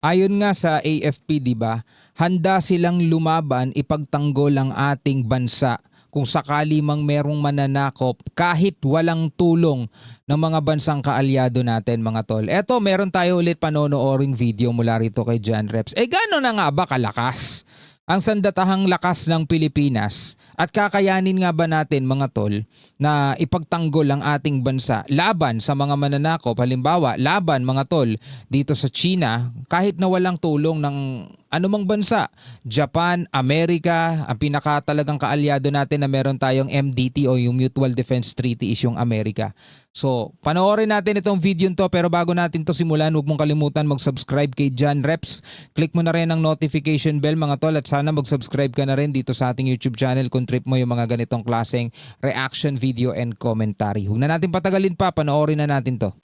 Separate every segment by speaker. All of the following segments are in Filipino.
Speaker 1: Ayon nga sa AFP, 'di ba? Handa silang lumaban ipagtanggol ang ating bansa kung sakali mang merong mananakop kahit walang tulong ng mga bansang kaalyado natin, mga tol. Eto, meron tayo ulit panonooring video mula rito kay John Reps. Gaano na nga ba kalakas ang sandatahang lakas ng Pilipinas at kakayanin nga ba natin, mga tol, na ipagtanggol ang ating bansa laban sa mga mananakop, halimbawa laban, mga tol, dito sa China kahit na walang tulong ng anumang bansa? Japan, Amerika, ang pinaka talagang kaalyado natin na meron tayong MDT o yung Mutual Defense Treaty is yung Amerika. So, panoorin natin itong video to, pero bago natin to simulan, huwag mong kalimutan mag-subscribe kay John Reps. Click mo na rin ang notification bell, mga tol, at sana mag-subscribe ka na rin dito sa ating YouTube channel kung trip mo yung mga ganitong klaseng reaction video and commentary. Huwag na natin patagalin pa, panoorin na natin to.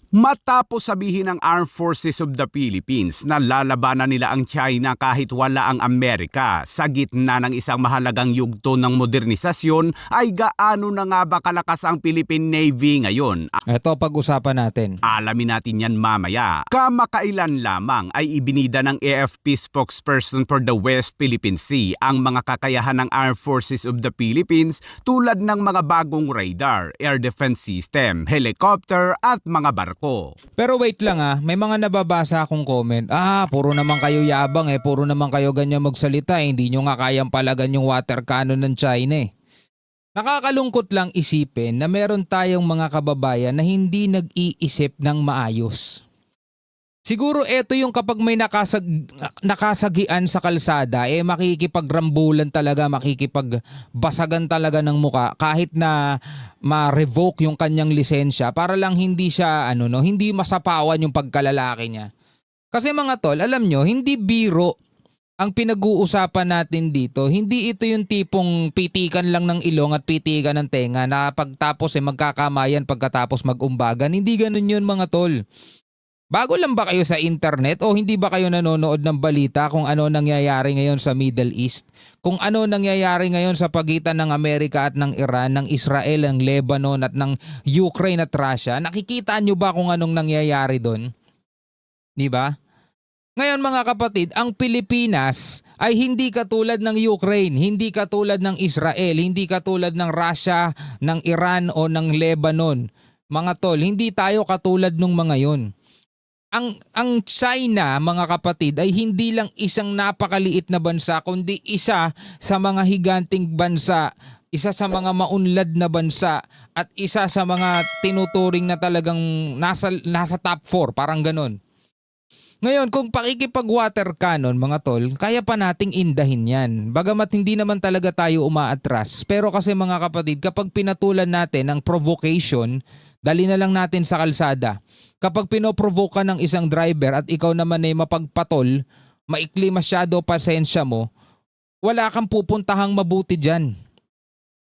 Speaker 2: Matapos sabihin ng Armed Forces of the Philippines na lalabanan nila ang China kahit wala ang Amerika sa gitna ng isang mahalagang yugto ng modernisasyon, ay gaano na nga ba kalakas ang Philippine Navy ngayon?
Speaker 1: Ito pag-usapan natin.
Speaker 2: Alamin natin yan mamaya. Kamakailan lamang ay ibinida ng AFP spokesperson for the West Philippine Sea ang mga kakayahan ng Armed Forces of the Philippines tulad ng mga bagong radar, air defense system, helicopter at mga barko.
Speaker 1: Pero wait lang, may mga nababasa akong comment. Puro naman kayo yabang, puro naman kayo ganyan magsalita, hindi nyo nga kayang palagan yung water cannon ng China. Nakakalungkot lang isipin na meron tayong mga kababayan na hindi nag-iisip ng maayos. Siguro ito yung kapag may nakasagian sa kalsada, makikipagrambulan talaga, makikipagbasagan talaga ng muka kahit na ma-revoke yung kanyang lisensya para lang hindi siya hindi masapawan yung pagkalalaki niya. Kasi mga tol, alam nyo, hindi biro ang pinag-uusapan natin dito. Hindi ito yung tipong pitikan lang ng ilong at pitikan ng tenga na pagtapos magkakamayan pagkatapos mag-umbagan. Hindi ganun yun, mga tol. Bago lang ba kayo sa internet o hindi ba kayo nanonood ng balita kung ano nangyayari ngayon sa Middle East? Kung ano nangyayari ngayon sa pagitan ng Amerika at ng Iran, ng Israel, ng Lebanon at ng Ukraine at Russia? Nakikita nyo ba kung anong nangyayari doon? Di ba? Ngayon, mga kapatid, ang Pilipinas ay hindi katulad ng Ukraine, hindi katulad ng Israel, hindi katulad ng Russia, ng Iran o ng Lebanon. Mga tol, hindi tayo katulad ng mga yon. Ang China, mga kapatid, ay hindi lang isang napakaliit na bansa, kundi isa sa mga higanting bansa, isa sa mga maunlad na bansa, at isa sa mga tinuturing na talagang nasa top 4, parang ganon. Ngayon, kung pakikipag-water cannon, mga tol, kaya pa nating indahin yan. Bagamat hindi naman talaga tayo umaatras. Pero kasi, mga kapatid, kapag pinatulan natin ang provocation, dali na lang natin sa kalsada. Kapag pinoprovoke ka ng isang driver at ikaw naman ay mapagpatol, maikli masyado pasensya mo, wala kang pupuntahang mabuti dyan.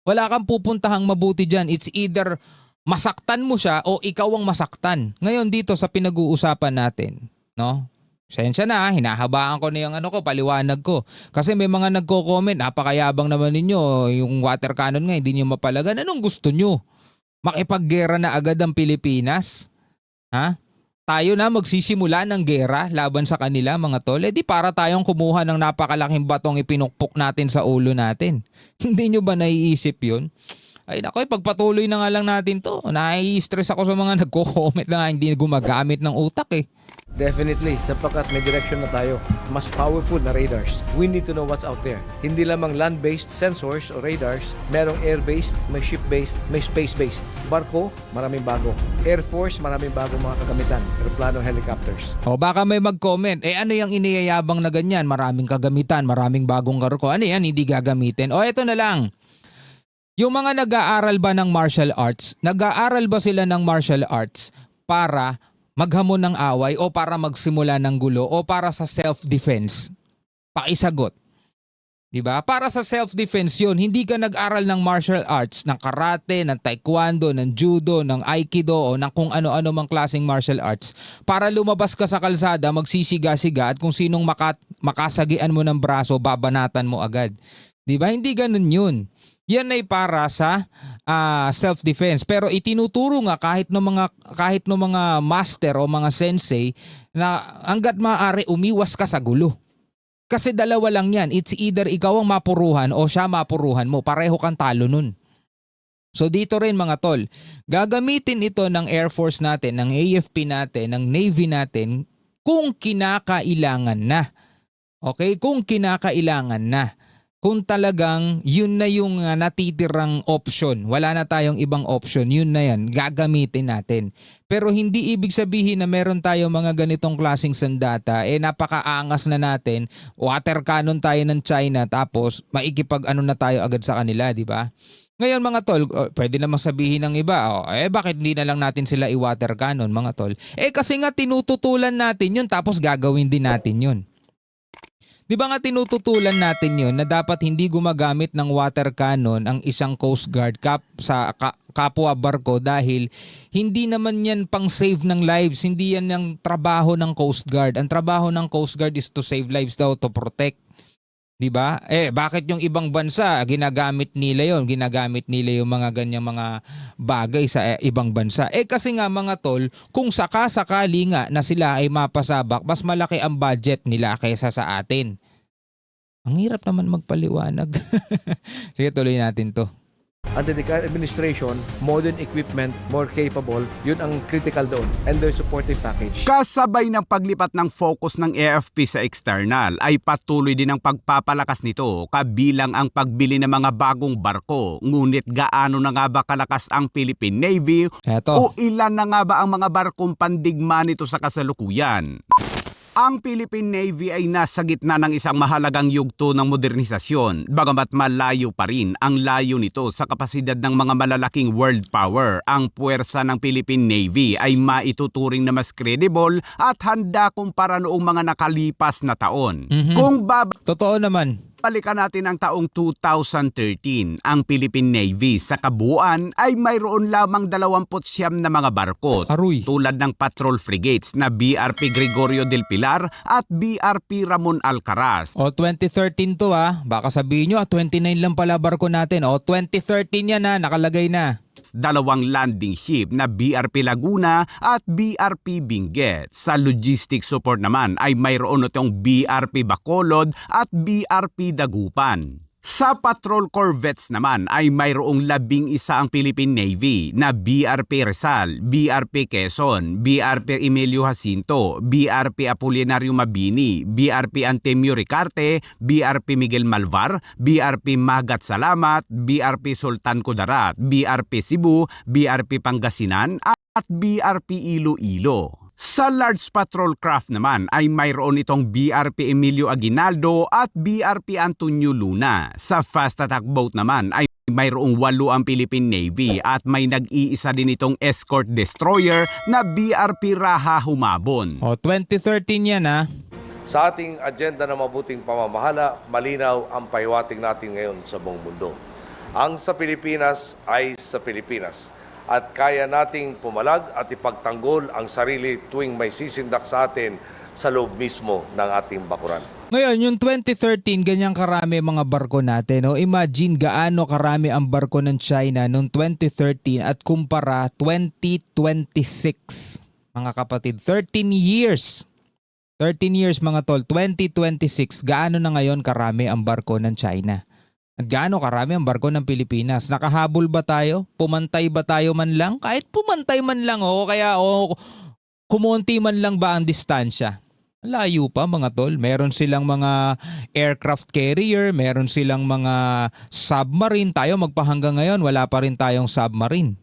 Speaker 1: Wala kang pupuntahang mabuti dyan. It's either masaktan mo siya o ikaw ang masaktan. Ngayon dito sa pinag-uusapan natin, no? Pasensya na, hinahabaan ko na yung paliwanag ko. Kasi may mga nagko-comment, napakayabang naman ninyo, yung water cannon nga, hindi nyo mapalagan. Anong gusto nyo? Makipaggera na agad ang Pilipinas? Tayo na magsisimula ng gera laban sa kanila, mga tol. Di para tayong kumuha ng napakalaking batong ipinukpok natin sa ulo natin. Hindi nyo ba naiisip yun? Ay nako, pagpatuloy na nga lang natin to. Nai-stress ako sa mga nagko-comment na hindi gumagamit ng utak.
Speaker 3: Definitely, sapagkat may direction na tayo. Mas powerful na radars. We need to know what's out there. Hindi lamang land-based sensors o radars, merong air-based, may ship-based, may space-based. Barko, maraming bago. Air Force, maraming bagong mga kagamitan. Aeroplano, helicopters.
Speaker 1: O baka may mag-comment, ano yung iniyayabang na ganyan? Maraming kagamitan, maraming bagong barko. Ano yan, hindi gagamitin? O eto na lang. Yung mga nag-aaral ba ng martial arts, nag-aaral ba sila ng martial arts para maghamon ng away o para magsimula ng gulo o para sa self-defense? Pakisagot. Diba? Para sa self-defense yun. Hindi ka nag-aral ng martial arts, ng karate, ng taekwondo, ng judo, ng aikido o ng kung ano-ano mang klaseng martial arts para lumabas ka sa kalsada, magsisiga-siga at kung sinong makasagian mo ng braso, babanatan mo agad. Diba? Hindi ganun yun. Yan ay para sa self-defense. Pero itinuturo nga kahit no mga master o mga sensei na hanggat maaari umiwas ka sa gulo. Kasi dalawa lang yan. It's either ikaw ang mapuruhan o siya mapuruhan mo. Pareho kang talo nun. So dito rin mga tol, gagamitin ito ng Air Force natin, ng AFP natin, ng Navy natin kung kinakailangan na. Okay? Kung kinakailangan na. Kung talagang yun na yung natitirang option, wala na tayong ibang option, yun na yan, gagamitin natin. Pero hindi ibig sabihin na meron tayo mga ganitong klaseng sandata, napakaangas na natin, water cannon tayo ng China tapos maikipag-ano na tayo agad sa kanila, di ba? Ngayon mga tol, pwede namang sabihin ng iba, bakit hindi na lang natin sila i-water cannon mga tol? Kasi nga tinututulan natin yun tapos gagawin din natin yun. Di ba nga tinututulan natin yun na dapat hindi gumagamit ng water cannon ang isang Coast Guard sa kapwa barko dahil hindi naman yan pang save ng lives, hindi yan ang trabaho ng Coast Guard. Ang trabaho ng Coast Guard is to save lives daw, to protect. Di ba? Bakit yung ibang bansa ginagamit nila yung mga ganyang mga bagay sa ibang bansa? Kasi nga mga tol, kung sakasakali nga na sila ay mapasabak, mas malaki ang budget nila kaysa sa atin. Ang hirap naman magpaliwanag. Sige, tuloy natin to.
Speaker 3: Under the current administration, modern equipment, more capable, yun ang critical doon. And their supportive package.
Speaker 2: Kasabay ng paglipat ng focus ng AFP sa external ay patuloy din ang pagpapalakas nito kabilang ang pagbili ng mga bagong barko. Ngunit gaano na nga ba kalakas ang Philippine Navy o ilan na nga ba ang mga barkong pandigma nito sa kasalukuyan? Ang Philippine Navy ay nasa gitna ng isang mahalagang yugto ng modernisasyon, bagamat malayo pa rin ang layo nito sa kapasidad ng mga malalaking world power. Ang puwersa ng Philippine Navy ay maituturing na mas credible at handa kumpara noong mga nakalipas na taon. Kung
Speaker 1: Totoo naman.
Speaker 2: balikan natin ang taong 2013, ang Philippine Navy sa kabuuan ay mayroon lamang 29 na mga barko tulad ng patrol frigates na BRP Gregorio del Pilar at BRP Ramon Alcaraz.
Speaker 1: 2013 to baka sabihin nyo 29 lang pala barko natin. 2013 yan nakalagay na.
Speaker 2: 2 landing ship na BRP Laguna at BRP Benguet. Sa logistics support naman ay mayroon itong BRP Bacolod at BRP Dagupan. Sa patrol corvettes naman ay mayroong 11 ang Philippine Navy na BRP Rizal, BRP Quezon, BRP Emilio Jacinto, BRP Apolinario Mabini, BRP Antemio Ricarte, BRP Miguel Malvar, BRP Magat Salamat, BRP Sultan Kudarat, BRP Cebu, BRP Pangasinan at BRP Iloilo. Sa large patrol craft naman ay mayroon itong BRP Emilio Aguinaldo at BRP Antonio Luna. Sa fast attack boat naman ay mayroong 8 ang Philippine Navy at may nag-iisa din itong escort destroyer na BRP Raha Humabon.
Speaker 1: 2013 yan
Speaker 3: Sa ating agenda ng mabuting pamamahala, malinaw ang pahiwatig natin ngayon sa buong mundo. Ang sa Pilipinas ay sa Pilipinas. At kaya nating pumalag at ipagtanggol ang sarili tuwing may sisindak sa atin sa loob mismo ng ating bakuran.
Speaker 1: Ngayon, yung 2013, ganyang karami mga barko natin. Imagine gaano karami ang barko ng China noong 2013 at kumpara 2026. Mga kapatid, 13 years. 13 years mga tol, 2026. Gaano na ngayon karami ang barko ng China? Gaano karami ang barko ng Pilipinas? Nakahabol ba tayo? Pumantay ba tayo man lang? Kahit pumantay man lang kaya kumonti man lang ba ang distansya? Layo pa mga tol. Meron silang mga aircraft carrier, meron silang mga submarine. Tayo magpahanggang ngayon, wala pa rin tayong submarine.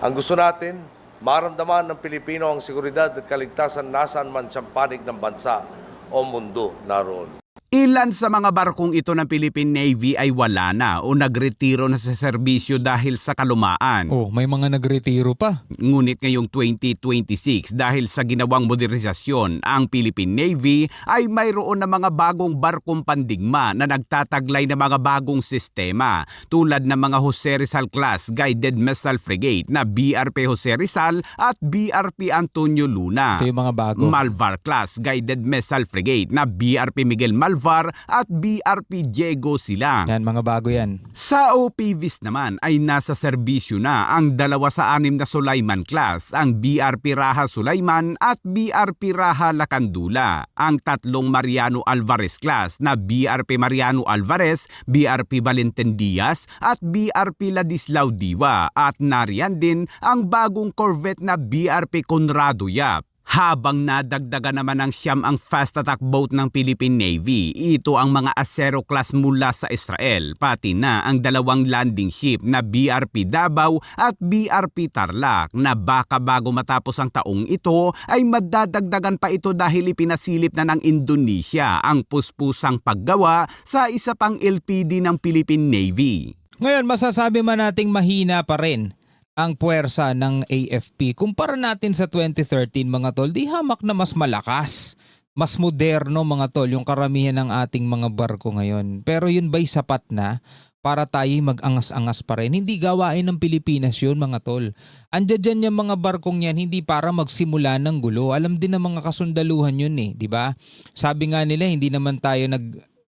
Speaker 3: Ang gusto natin, maramdaman ng Pilipino ang seguridad at kaligtasan nasaan man siyang panig ng bansa o mundo naroon.
Speaker 2: Ilan sa mga barkong ito ng Philippine Navy ay wala na o nagretiro na sa serbisyo dahil sa kalumaan.
Speaker 1: May mga nagretiro pa.
Speaker 2: Ngunit ngayong 2026 dahil sa ginawang modernisasyon, ang Philippine Navy ay mayroon na mga bagong barkong pandigma na nagtataglay ng mga bagong sistema tulad ng mga Jose Rizal class guided missile frigate na BRP Jose Rizal at BRP Antonio Luna.
Speaker 1: Ito yung mga bago.
Speaker 2: Malvar class guided missile frigate na BRP Miguel Malvar Alvar at BRP Diego Silang.
Speaker 1: Yan, mga bago yan.
Speaker 2: Sa OPVs naman ay nasa serbisyo na ang 2 sa 6 na Sulaiman class, ang BRP Raha Sulaiman at BRP Raha Lacandula, ang 3 Mariano Alvarez class na BRP Mariano Alvarez, BRP Valentin Diaz at BRP Ladislao Diwa, at nariyan din ang bagong corvette na BRP Conrado Yap. Habang nadagdagan naman ng 9 ang fast attack boat ng Philippine Navy, ito ang mga Acero class mula sa Israel, pati na ang 2 landing ship na BRP Davao at BRP Tarlac na baka bago matapos ang taong ito ay madadagdagan pa ito dahil ipinasilip na ng Indonesia ang puspusang paggawa sa isa pang LPD ng Philippine Navy.
Speaker 1: Ngayon, masasabi man nating mahina pa rin ang puwersa ng AFP. Kumpara natin sa 2013 mga tol, di hamak na mas malakas, mas moderno mga tol yung karamihan ng ating mga barko ngayon. Pero yun ba'y sapat na para tayo mag-angas-angas pa rin? Hindi gawain ng Pilipinas yun mga tol. Andiyan dyan yung mga barkong yan hindi para magsimula ng gulo. Alam din ng mga kasundaluhan yun di ba? Sabi nga nila hindi naman tayo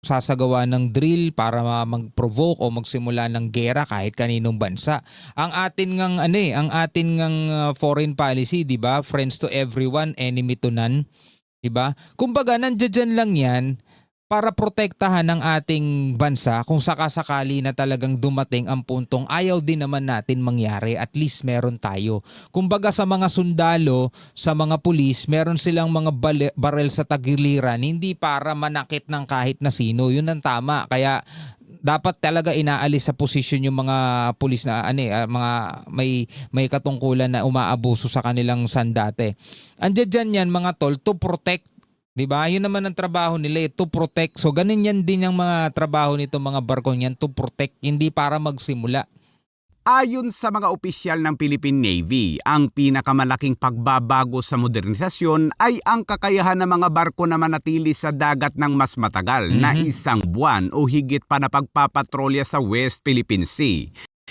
Speaker 1: sasagawa ng drill para mag-provoke o magsimula ng gera kahit kaninong bansa. Ang atin ngang foreign policy, 'di ba? Friends to everyone, enemy to none, 'di ba? Kumbaga nandiyan lang 'yan para protektahan ng ating bansa kung sakasakali na talagang dumating ang puntong ayaw din naman natin mangyari, at least meron tayo. Kumbaga sa mga sundalo, sa mga pulis, meron silang mga barel sa tagiliran, hindi para manakit ng kahit na sino. Yun ang tama. Kaya dapat talaga inaalis sa posisyon yung mga pulis na mga may katungkulan na umaabuso sa kanilang sandate. Andiyan yan mga tol to protect. Diba? Yun naman ang trabaho nila, to protect. So ganun yan din yung mga trabaho nito mga barko niyan, to protect, hindi para magsimula.
Speaker 2: Ayon sa mga opisyal ng Philippine Navy, ang pinakamalaking pagbabago sa modernisasyon ay ang kakayahan ng mga barko na manatili sa dagat ng mas matagal na 1 buwan o higit pa na pagpapatrolya sa West Philippine Sea.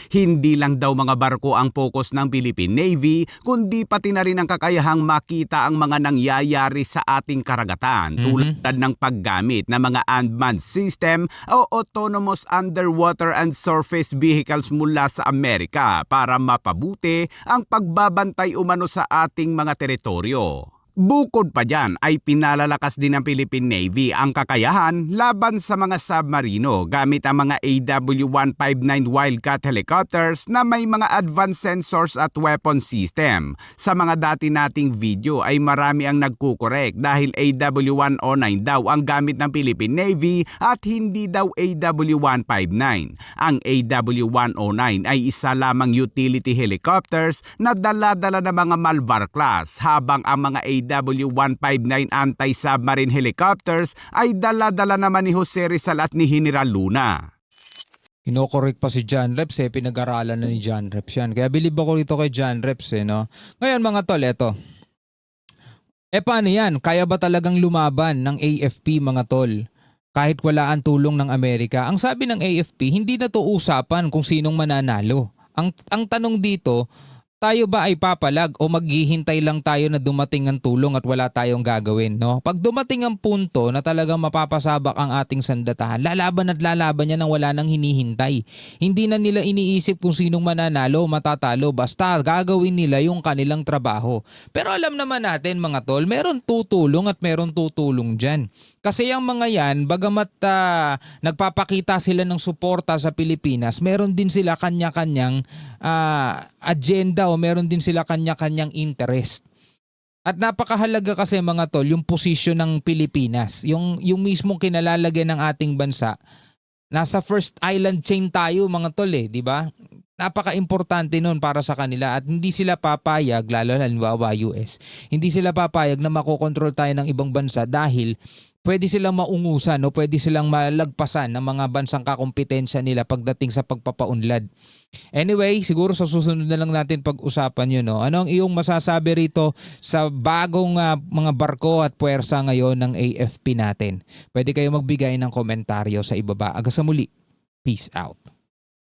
Speaker 2: Hindi lang daw mga barko ang focus ng Philippine Navy, kundi pati na rin ang kakayahang makita ang mga nangyayari sa ating karagatan tulad ng paggamit ng mga unmanned system o autonomous underwater and surface vehicles mula sa Amerika para mapabuti ang pagbabantay umano sa ating mga teritoryo. Bukod pa dyan ay pinalalakas din ng Philippine Navy ang kakayahan laban sa mga submarino gamit ang mga AW159 Wildcat helicopters na may mga advanced sensors at weapon system. Sa mga dati nating video ay marami ang nagkukorek dahil AW109 daw ang gamit ng Philippine Navy at hindi daw AW159. Ang AW109 ay isa lamang utility helicopters na dala-dala ng mga Malvar class, habang ang mga AW159 anti-submarine helicopters ay dala-dala naman ni Jose Rizal at ni General Luna.
Speaker 1: Kinokorek pa si John Reps pinag-aralan na ni John Reps yan. Kaya bilib ako rito kay John Reps no? Ngayon mga tol, eto. Paano yan? Kaya ba talagang lumaban ng AFP mga tol? Kahit wala ang tulong ng Amerika. Ang sabi ng AFP, hindi na to usapan kung sinong mananalo. Ang tanong dito, tayo ba ay papalag o maghihintay lang tayo na dumating ang tulong at wala tayong gagawin, no? Pag dumating ang punto na talagang mapapasabak ang ating sandatahan, lalaban at lalaban niya nang wala nang hinihintay. Hindi na nila iniisip kung sinong mananalo o matatalo, basta gagawin nila yung kanilang trabaho. Pero alam naman natin mga tol, meron tutulong at meron tutulong dyan. Kasi yung mga yan, bagamat nagpapakita sila ng suporta sa Pilipinas, meron din sila kanya-kanyang agenda o meron din sila kanya-kanyang interest. At napakahalaga kasi mga tol, yung posisyon ng Pilipinas, yung mismong kinalalagyan ng ating bansa. Nasa first island chain tayo mga tol di ba? Napaka-importante nun para sa kanila at hindi sila papayag, lalo na halimbawa US, hindi sila papayag na makokontrol tayo ng ibang bansa dahil pwede silang maungusan o pwede silang malagpasan ng mga bansang kakompetensya nila pagdating sa pagpapaunlad. Anyway, siguro sa susunod na lang natin pag-usapan yun. No? Ano ang iyong masasabi rito sa bagong mga barko at puwersa ngayon ng AFP natin? Pwede kayo magbigay ng komentaryo sa ibaba. Hanggang sa muli. Peace out.